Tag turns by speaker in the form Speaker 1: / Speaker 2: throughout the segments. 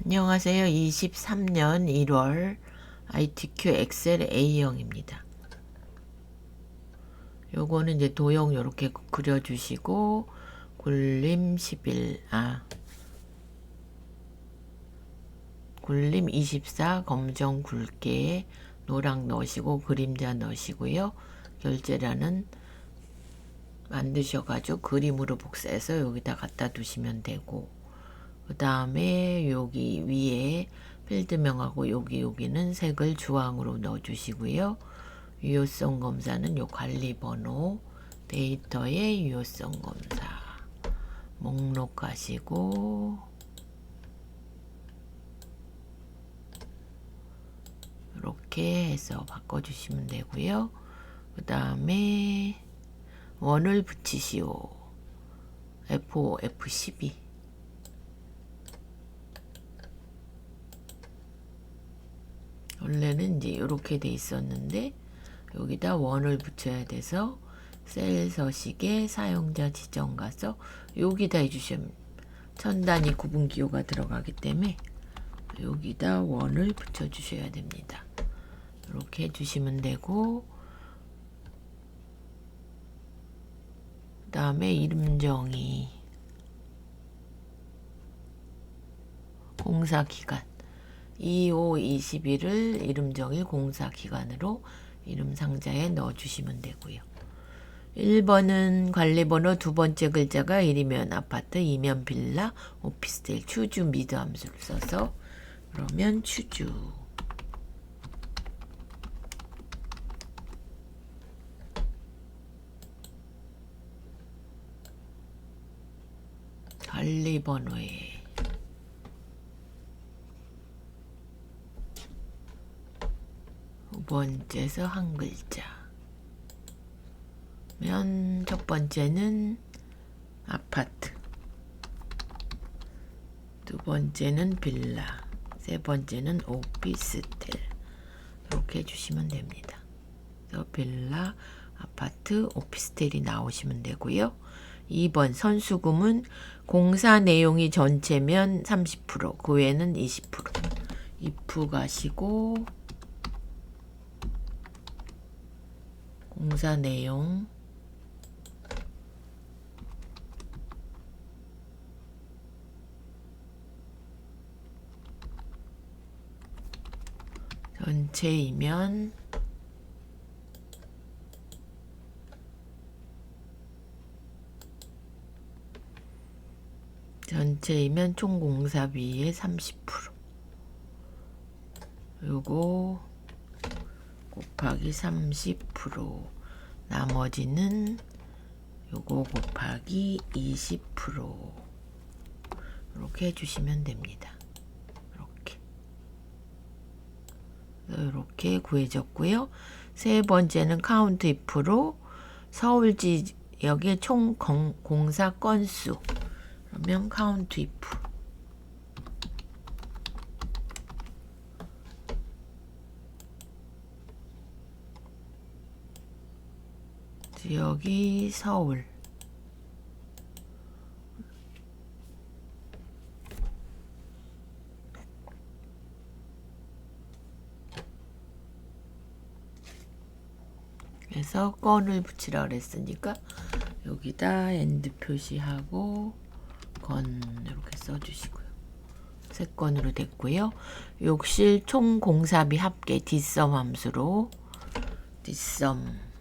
Speaker 1: 안녕하세요. 23년 1월 ITQ 엑셀 A형입니다. 요거는 이제 도형 이렇게 그려주시고 굴림 11, 굴림 24 검정 굵게 노랑 넣으시고 그림자 넣으시고요. 결제란은 만드셔가지고 그림으로 복사해서 여기다 갖다 두시면 되고, 그 다음에 여기 위에 필드명하고 여기는 색을 주황으로 넣어주시고요. 유효성 검사는 요 관리번호, 데이터의 유효성 검사 목록 가시고 이렇게 해서 바꿔주시면 되고요. 그 다음에 원을 붙이시오. F5, F12 원래는 이제 이렇게 돼 있었는데 여기다 원을 붙여야 돼서 셀 서식에 사용자 지정 가서 여기다 해주시면 천단위 구분 기호가 들어가기 때문에 여기다 원을 붙여 주셔야 됩니다. 이렇게 해주시면 되고, 그 다음에 이름 정의, 공사기간 2521을 이름 정의 공사기간으로 이름 상자에 넣어주시면 되고요. 1번은 관리번호 두 번째 글자가 1이면 아파트, 2면 빌라, 오피스텔, 추주 미드 함수를 써서 그러면 추주. 관리번호에 두 번째에서 한 글자. 첫 번째는 아파트, 두 번째는 빌라, 세 번째는 오피스텔. 이렇게 해주시면 됩니다. 그래서 빌라, 아파트, 오피스텔이 나오시면 되고요. 2번 선수금은 공사 내용이 전체면 30%, 그 외에는 20%. if 가시고 공사 내용 전체이면 총 공사비의 30%. 요거 곱하기 30%. 나머지는 요거 곱하기 20%. 이렇게 해주시면 됩니다. 이렇게 구해졌고요. 세 번째는 카운트 if로 서울 지역의 총 공사 건수. 그러면 카운트 if 지역이 서울, 그래서 건을 붙이라 그랬으니까 여기다 엔드 표시하고 건 이렇게 써주시고요. 세 건으로 됐고요. 욕실 총 공사비 합계 뒷섬 함수로 뒷섬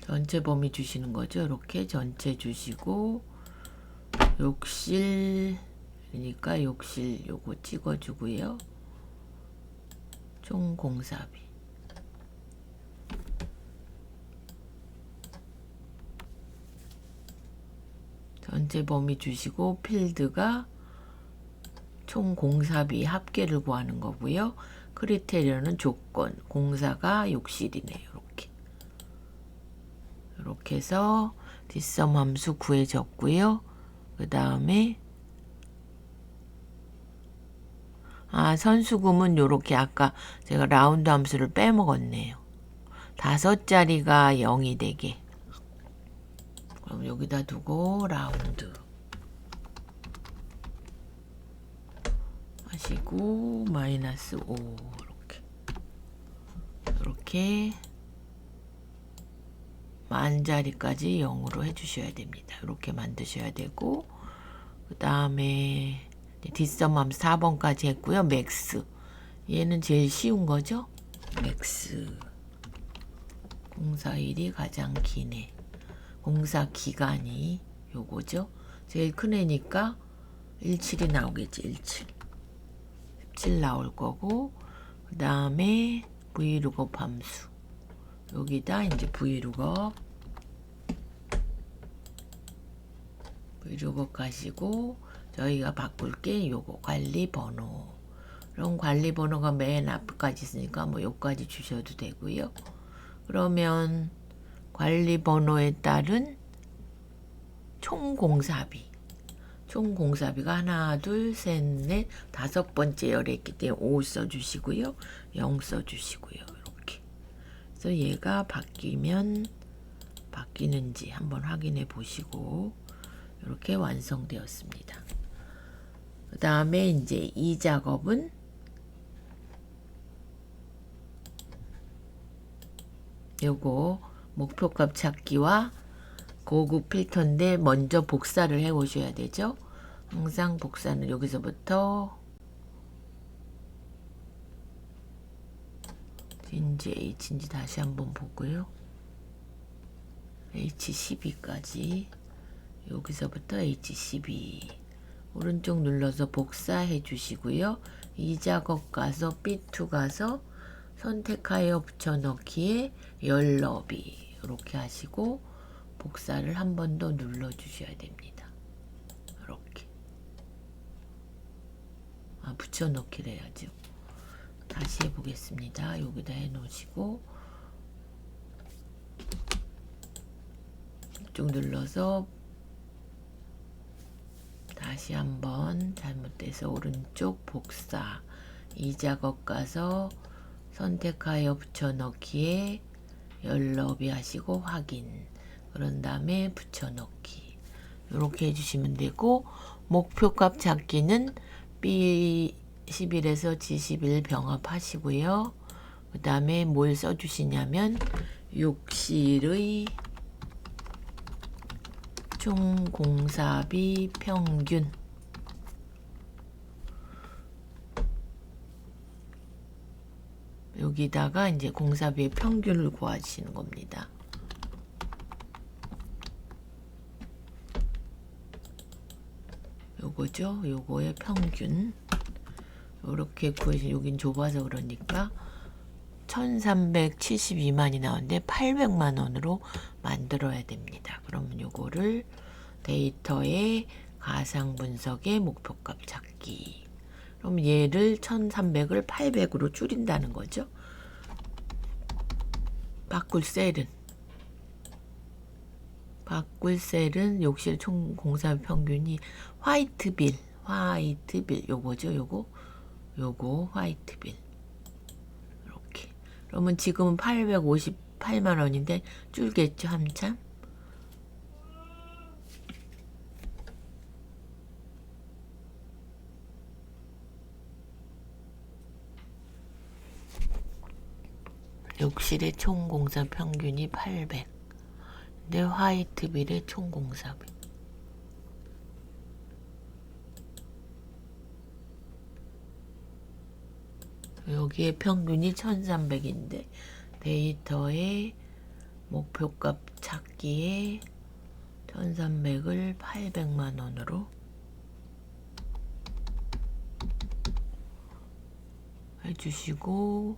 Speaker 1: 전체 범위 주시는 거죠. 이렇게 전체 주시고 욕실 그러니까 욕실 요거 찍어주고요. 총 공사비 전체 범위 주시고 필드가 총 공사비 합계를 구하는 거고요. 크리테리어는 조건, 공사가 욕실이네요. 이렇게 해서 뒷섬 함수 구해졌고요. 그 다음에 선수금은 요렇게 아까 제가 라운드 함수를 빼먹었네요. 5자리가 0이 되게. 그럼 여기다 두고 라운드 하시고 -5 이렇게 만자리까지 0으로 해주셔야 됩니다. 이렇게 만드셔야 되고, 그 다음에 뒷섬함수 4번까지 했고요. 맥스, 얘는 제일 쉬운 거죠. 맥스 공사일이 가장 기네. 공사 기간이 요거죠. 제일 큰 애니까 17이 나오겠지. 17 나올 거고, 그 다음에 vlookup 함수 여기다 이제 vlookup 가시고, 저희가 바꿀 게 요거 관리 번호. 그럼 관리 번호가 맨 앞까지 있으니까 뭐 요까지 주셔도 되고요. 그러면 관리 번호에 따른 총 공사비. 총 공사비가 하나, 둘, 셋, 넷, 5번째 열에 있기 때문에 5 써주시고요. 0 써주시고요. 이렇게. 그래서 얘가 바뀌는지 한번 확인해 보시고, 이렇게 완성되었습니다. 그 다음에 이제 이 작업은 요거 목표값 찾기와 고급 필터인데 먼저 복사를 해 오셔야 되죠. 항상 복사는 여기서부터 인지 H인지 다시 한번 보고요. H12까지 여기서부터 H12 오른쪽 눌러서 복사해 주시고요. 이 작업 가서 B2 가서 선택하여 붙여넣기에 열 너비 이렇게 하시고 복사를 한 번 더 눌러 주셔야 됩니다. 이렇게. 붙여넣기를 해야죠. 다시 해보겠습니다. 여기다 해 놓으시고 이쪽 눌러서 다시 한번 잘못돼서 오른쪽 복사 이 작업 가서 선택하여 붙여넣기에 열너비 하시고 확인. 그런 다음에 붙여넣기. 이렇게 해주시면 되고, 목표값 찾기는 B11에서 G11 병합하시고요. 그 다음에 뭘 써주시냐면 욕실의 총 공사비 평균 여기다가 이제 공사비의 평균을 구하시는 겁니다. 요거죠. 요거의 평균. 요렇게 구해서 여긴 좁아서 그러니까 1372만이 나오는데 800만 원으로 만들어야 됩니다. 그러면 요거를 데이터의 가상 분석의 목표값 찾기. 그럼 얘를 1300을 800으로 줄인다는 거죠. 바꿀 셀은 욕실 총 공사비 평균이 화이트빌 요거죠. 요거 화이트빌 이렇게. 그러면 지금은 858만 원인데 줄겠죠. 한참. 욕실의 총 공사 평균이 800. 근데 화이트빌의 총 공사비 여기에 평균이 1300인데 데이터의 목표값 찾기에 1300을 800만 원으로 해주시고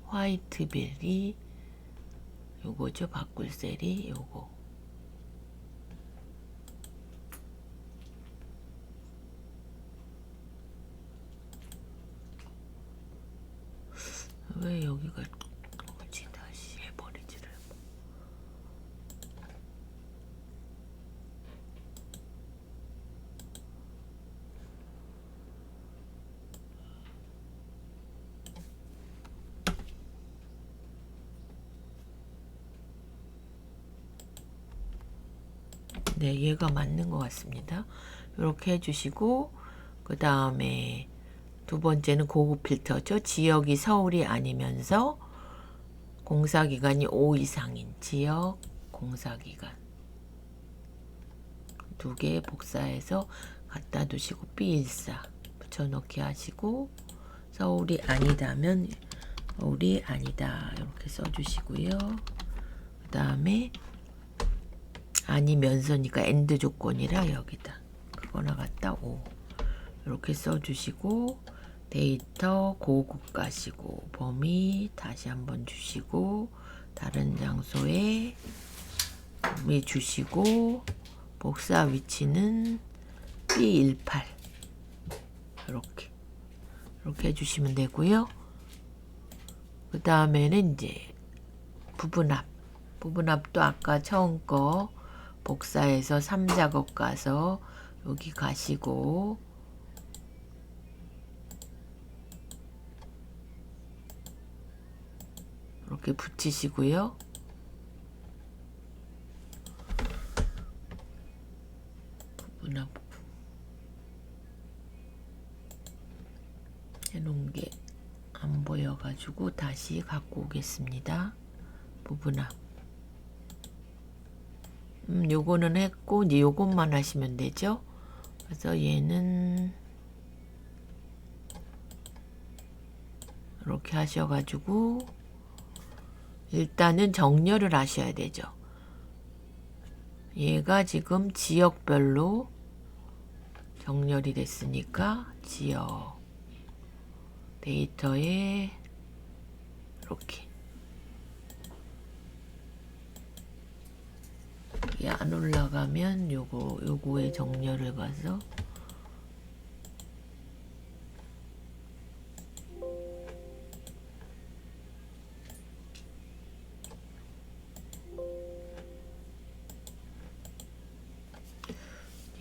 Speaker 1: 화이트빌이 요거죠. 바꿀 셀이 요거. 왜 여기가 뭐지? 다시 해버리지를. 네, 얘가 맞는 것 같습니다. 이렇게 해주시고 그 다음에 두 번째는 고급 필터죠. 지역이 서울이 아니면서 공사기간이 5 이상인 지역 공사기간 두 개 복사해서 갖다 두시고 B14 붙여넣기 하시고 서울이 아니다면 서울이 아니다 이렇게 써주시고요. 그 다음에 아니면서니까 엔드 조건이라 여기다 그거나 갖다 5 이렇게 써주시고 데이터 고급 가시고 범위 다시 한번 주시고 다른 장소에 범위 주시고 복사 위치는 B18 이렇게 해주시면 되고요. 그 다음에는 이제 부분합도 아까 처음 거 복사해서 3작업 가서 여기 가시고 이렇게 붙이시고요. 부분합 해놓은 게 안 보여가지고 다시 갖고 오겠습니다. 부분합 요거는 했고 이제 요것만 하시면 되죠. 그래서 얘는 이렇게 하셔가지고 일단은 정렬을 하셔야 되죠. 얘가 지금 지역별로 정렬이 됐으니까 지역 데이터에 이렇게 안 올라가면 요거에 정렬을 가서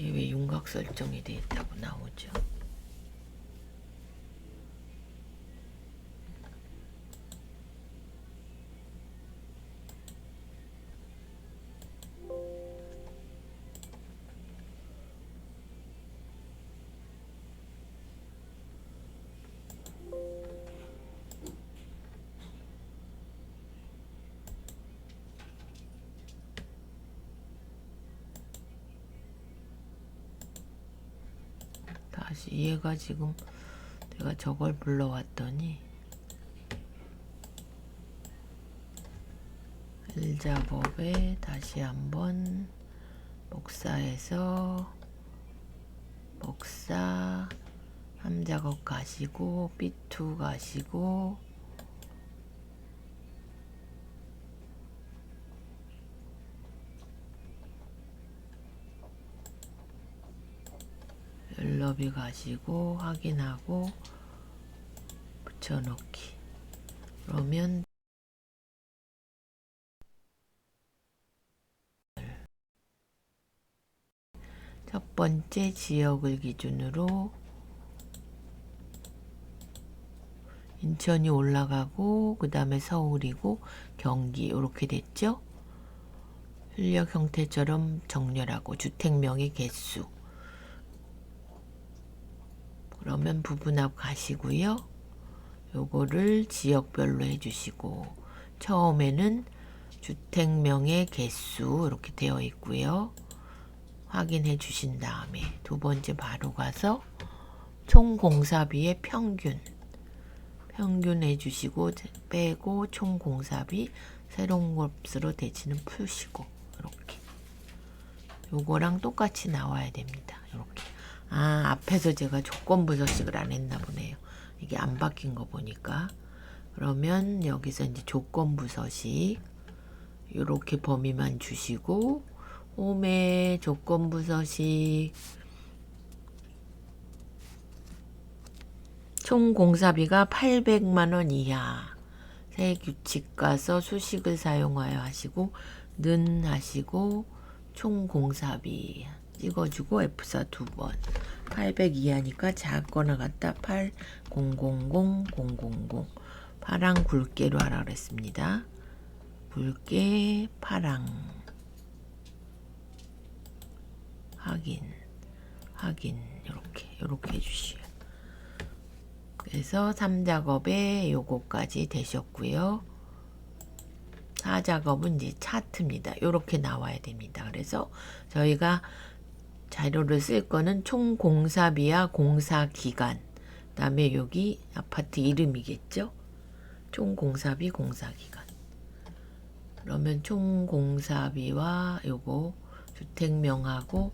Speaker 1: 얘 왜 윤곽 설정이 되어 있다고 나오죠? 다시 얘가 지금 내가 저걸 불러왔더니 1작업에 다시 한번 복사해서 복사 3작업 가시고 B2 가시고 열너비 가시고 확인하고 붙여넣기 그러면 첫 번째 지역을 기준으로 인천이 올라가고 그 다음에 서울이고 경기 이렇게 됐죠. 출력 형태처럼 정렬하고 주택명의 개수 그러면 부분합 가시고요. 요거를 지역별로 해주시고 처음에는 주택명의 개수 이렇게 되어 있고요. 확인해 주신 다음에 두 번째 바로 가서 총 공사비의 평균 해주시고 빼고 총 공사비 새로운 값으로 대치는 푸시고 이렇게 요거랑 똑같이 나와야 됩니다. 이렇게 앞에서 제가 조건부 서식을 안 했나 보네요. 이게 안 바뀐 거 보니까 그러면 여기서 이제 조건부 서식 요렇게 범위만 주시고 홈에 조건부 서식 총 공사비가 800만원 이하 새 규칙 가서 수식을 사용하여 하시고 는 하시고 총 공사비 찍어주고 F4 2번 800 이하니까 작거나 같다 8000000 파랑 굵게로 하라 그랬습니다. 굵게 파랑 확인 요렇게 해주시오. 그래서 3작업에 요거까지 되셨고요. 4작업은 이제 차트입니다. 요렇게 나와야 됩니다. 그래서 저희가 자료를 쓸 거는 총 공사비와 공사기간, 그 다음에 여기 아파트 이름이겠죠. 총 공사비, 공사기간. 그러면 총 공사비와 요거 주택명하고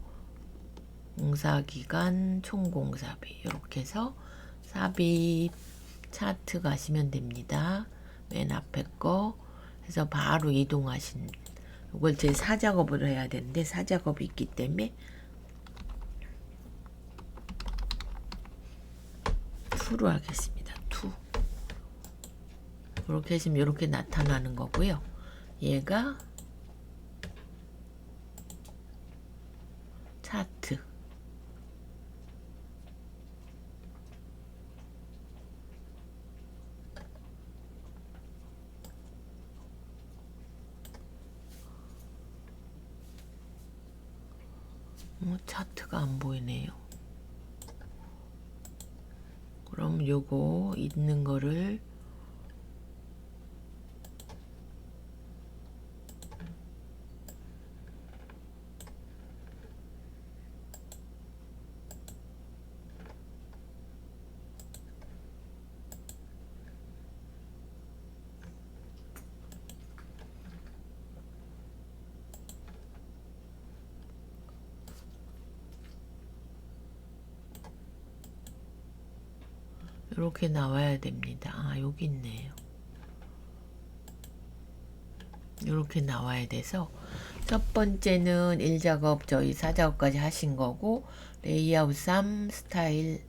Speaker 1: 공사기간, 총 공사비 이렇게 해서 삽입 차트 가시면 됩니다. 맨 앞에 거 해서 바로 이동하신, 이걸 제 4작업을 해야 되는데 4작업이 있기 때문에 2로 하겠습니다. 2. 이렇게 하시면 이렇게 나타나는 거고요. 얘가 차트. 차트가 안 보이네요. 그럼 요거 있는 거를 이렇게 나와야 됩니다. 아, 여기 있네요. 이렇게 나와야 돼서 첫 번째는 1작업 저희 4작업까지 하신 거고, 레이아웃 3 스타일.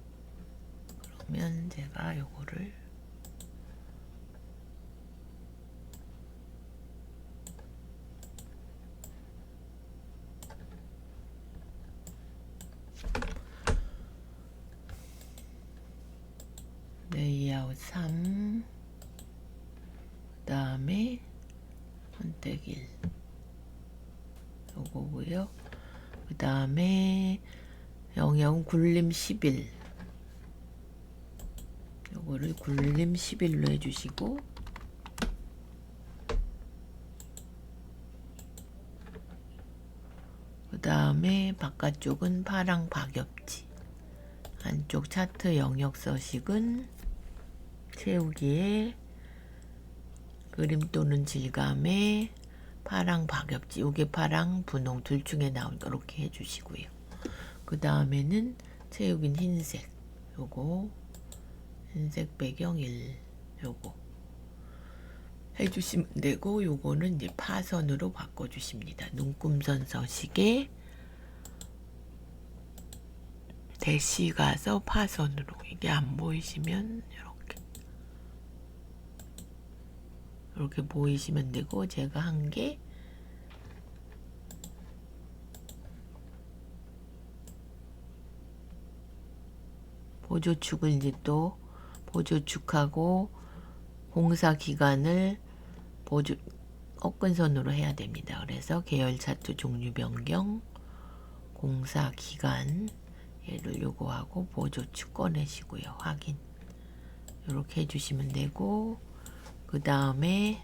Speaker 1: 그러면 제가 요거를 레이아웃 3 그 다음에 선택 1 요거고요. 그 다음에 영역 굴림 11 요거를 굴림 11로 해주시고, 그 다음에 바깥쪽은 파랑 박엽지, 안쪽 차트 영역 서식은 채우기에 그림 또는 질감에 파랑 박엽지, 요게 파랑 분홍 둘 중에 나오니까 이렇게 해주시고요. 그 다음에는 채우기는 흰색, 요거 흰색 배경 1 요거 해주시면 되고, 요거는 이제 파선으로 바꿔주십니다. 눈금선 서식에 대시 가서 파선으로, 이게 안 보이시면 이렇게 보이시면 되고, 제가 한 게 보조축을 이제 또 보조축하고 공사 기간을 보조 꺾은선으로 해야 됩니다. 그래서 계열 차트 종류 변경, 공사 기간 얘를 요구하고 보조축 꺼내시고요. 확인 이렇게 해주시면 되고, 그 다음에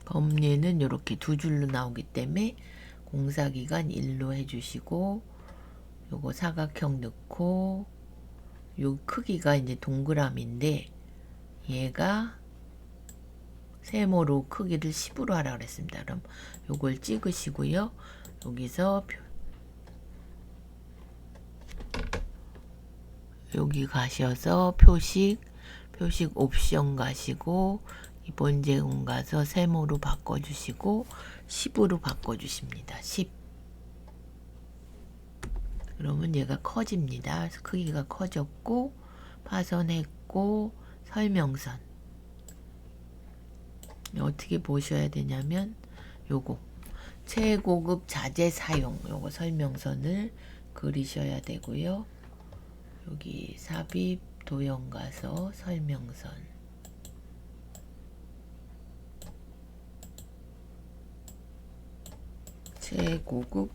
Speaker 1: 범례는 이렇게 두 줄로 나오기 때문에 공사기간 1로 해주시고, 요거 사각형 넣고, 요 크기가 이제 동그라미인데 얘가 세모로 크기를 10으로 하라 그랬습니다. 그럼 요걸 찍으시고요. 여기서 여기 가셔서 표식 옵션 가시고 이번 제공 가서 세모로 바꿔주시고 10으로 바꿔주십니다. 10. 그러면 얘가 커집니다. 크기가 커졌고, 파선했고, 설명선 어떻게 보셔야 되냐면 요거 최고급 자재 사용 요거 설명선을 그리셔야 되고요. 여기 삽입 도형 가서 설명선 최고급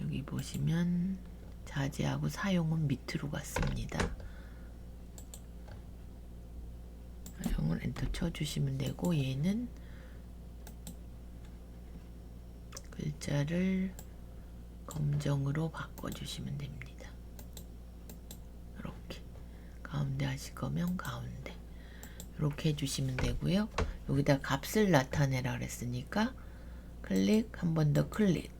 Speaker 1: 여기 보시면 자제하고 사용은 밑으로 갔습니다. 사용을 엔터 쳐주시면 되고 얘는 글자를 검정으로 바꿔주시면 됩니다. 이렇게 가운데 하실 거면 가운데 이렇게 해주시면 되고요. 여기다 값을 나타내라 그랬으니까 클릭 한 번 더 클릭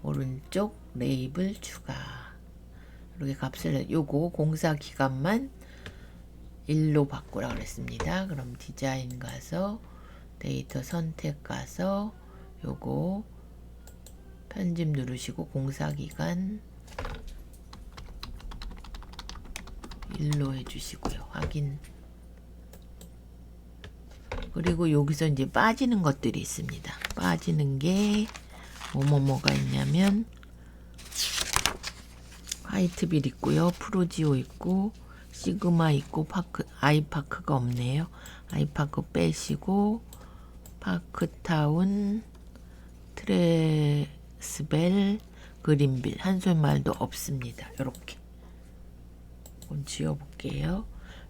Speaker 1: 오른쪽 레이블 추가 이렇게 값을 요거 공사 기간만 1로 바꾸라 그랬습니다. 그럼 디자인 가서 데이터 선택 가서 요거 편집 누르시고 공사기간 1로 해주시고요. 확인. 그리고 여기서 이제 빠지는 것들이 있습니다. 빠지는 게 뭐가 있냐면 화이트빌 있고요. 프로지오 있고 시그마 있고 아이파크가 없네요. 아이파크 빼시고 파크타운 트레스벨 그린빌 한솔말도 없습니다. 요렇게 한번 지워볼게요.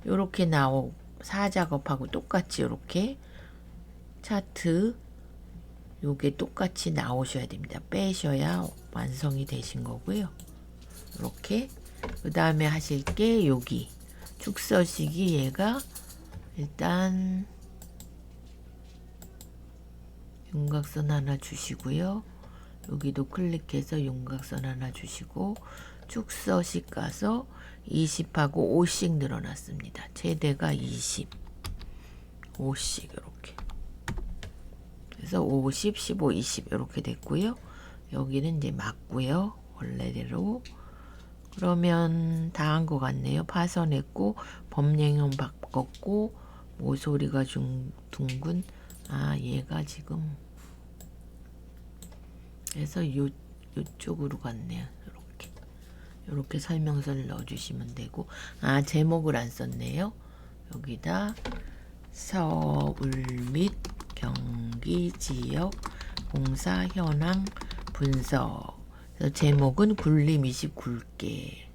Speaker 1: 요렇게 나오고 사작업하고 똑같이 요렇게 차트 요게 똑같이 나오셔야 됩니다. 빼셔야 완성이 되신 거고요. 이렇게 그 다음에 하실 게 여기 축서식이 얘가 일단 윤곽선 하나 주시고요. 여기도 클릭해서 윤곽선 하나 주시고 축서식 가서 20하고 5씩 늘어났습니다. 최대가 20 5씩 이렇게 그래서 50, 15, 20 이렇게 됐고요. 여기는 이제 맞고요. 원래대로 그러면 다 한 것 같네요. 파선했고 범행형 바꿨고 모서리가 둥근 얘가 지금 그래서 요쪽으로 갔네요. 이렇게 설명서를 넣어주시면 되고 제목을 안 썼네요. 여기다 서울 및 경기 지역 공사 현황 분석 제목은 굴림 20 굵게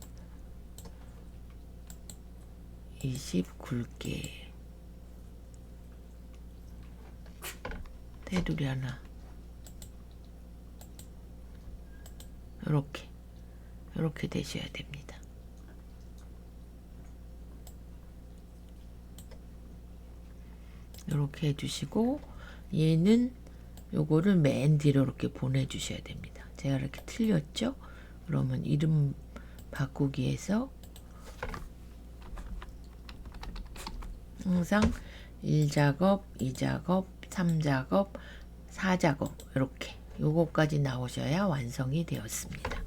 Speaker 1: 20 굵게 테두리 하나 이렇게 되셔야 됩니다. 이렇게 해주시고 얘는 요거를 맨 뒤로 이렇게 보내주셔야 됩니다. 제가 이렇게 틀렸죠? 그러면 이름 바꾸기에서 항상 1작업, 2작업, 3작업, 4작업 이렇게 요거까지 나오셔야 완성이 되었습니다.